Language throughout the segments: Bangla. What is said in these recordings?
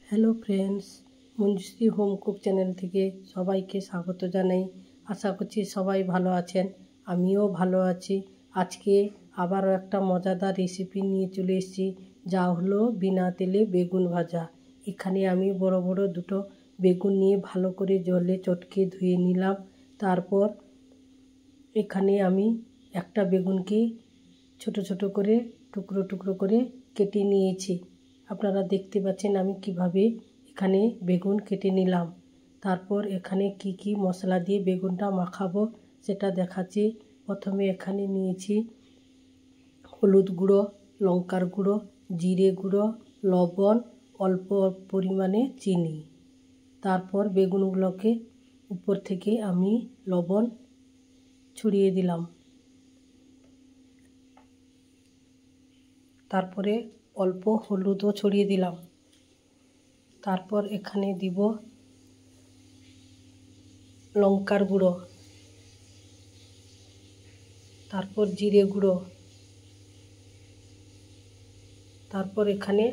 Hello friends, Manjushree home cook channel থেকে সবাইকে স্বাগত জানাই। আশা করছি সবাই ভালো আছেন, আমিও ভালো আছি। আজকে আবারও একটা মজাদার রেসিপি নিয়ে চলে এসেছি, যা হলো বিনা তেলে বেগুন ভাজা। এখানে আমি বড় বড় দুটো বেগুন নিয়ে ভালো করে জলে চটকে ধুয়ে নিলাম। তারপর এখানে আমি একটা বেগুনকে ছোট ছোট করে টুকরো টুকরো করে কেটে নিয়েছি। আপনারা দেখতে পাচ্ছেন আমি কিভাবে এখানে বেগুন কেটে নিলাম। তারপর এখানে কি কি মশলা দিয়ে বেগুনটা মাখাবো সেটা দেখাচ্ছি। প্রথমে এখানে নিয়েছি হলুদ গুঁড়ো, লঙ্কার গুঁড়ো, জিরে গুঁড়ো, লবণ, অল্প পরিমাণে চিনি। তারপর বেগুনগুলোকে উপর থেকে আমি লবণ ছড়িয়ে দিলাম। তারপরে অল্প হলুদও ছড়িয়ে দিলাম। তারপর এখানে দিব লঙ্কার গুঁড়ো, তারপর জিরে গুঁড়ো, তারপর এখানে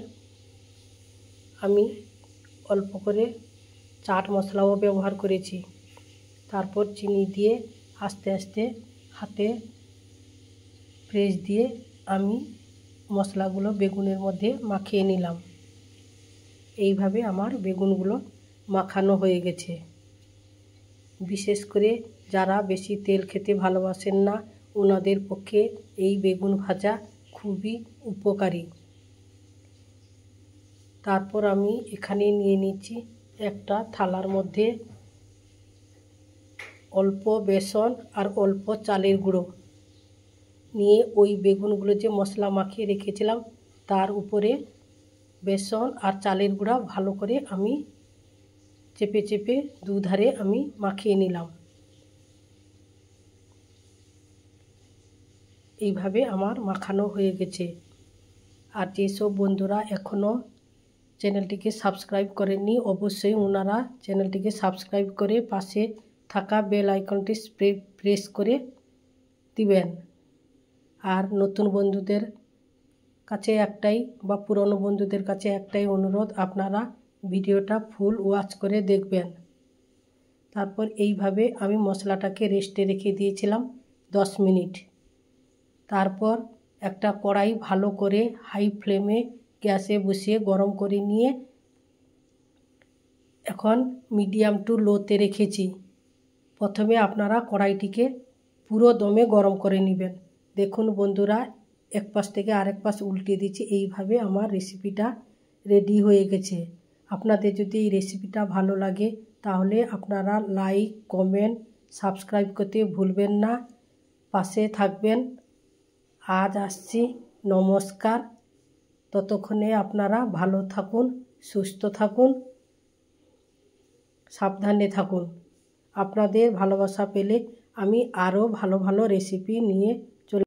আমি অল্প করে চাট মশলাও ব্যবহার করেছি। তারপর চিনি দিয়ে আস্তে আস্তে হাতে প্রেস দিয়ে আমি মশলাগুলো বেগুনের মধ্যে মাখিয়ে নিলাম। এইভাবে আমার বেগুনগুলো মাখানো হয়ে গেছে। বিশেষ করে যারা বেশি তেল খেতে ভালোবাসেন না, ওনাদের পক্ষে এই বেগুন ভাজা খুবই উপকারী। তারপর আমি এখানে নিয়ে নিচ্ছি একটা থালার মধ্যে অল্প বেসন আর অল্প চালের গুঁড়ো নিয়ে ওই বেগুনগুলো যে মশলা মাখিয়ে রেখেছিলাম তার উপরে বেসন আর চালের গুঁড়া ভালো করে আমি চেপে চেপে দুধারে আমি মাখিয়ে নিলাম। এইভাবে আমার মাখানো হয়ে গেছে। আর যেসব বন্ধুরা এখনও চ্যানেলটিকে সাবস্ক্রাইব করেননি, অবশ্যই ওনারা চ্যানেলটিকে সাবস্ক্রাইব করে পাশে থাকা বেল আইকনটি প্রেস করে দিবেন। আর নতুন বন্ধুদের কাছে একটাই বা পুরনো বন্ধুদের কাছে একটাই অনুরোধ, আপনারা ভিডিওটা ফুল ওয়াচ করে দেখবেন। তারপর এইভাবে আমি মশলাটাকে রেস্টে রেখে দিয়েছিলাম 10 মিনিট। তারপর একটা কড়াই ভালো করে হাই ফ্লেমে গ্যাসে বসিয়ে গরম করে নিয়ে এখন মিডিয়াম টু লোতে রেখেছি। প্রথমে আপনারা কড়াইটিকে পুরো দমে গরম করে নেবেন। দেখুন বন্ধুরা, এক পাশ থেকে আরেক পাশ উল্টে দিচ্ছি। এইভাবে আমার রেসিপিটা রেডি হয়ে গেছে। আপনাদের যদি এই রেসিপিটা ভালো লাগে তাহলে আপনারা লাইক, কমেন্ট, সাবস্ক্রাইব করতে ভুলবেন না। পাশে থাকবেন। আজ আসছি, নমস্কার। ততক্ষণে আপনারা ভালো থাকুন, সুস্থ থাকুন, সাবধানে থাকুন। আপনাদের ভালোবাসা পেলে আমি আরও ভালো ভালো রেসিপি নিয়ে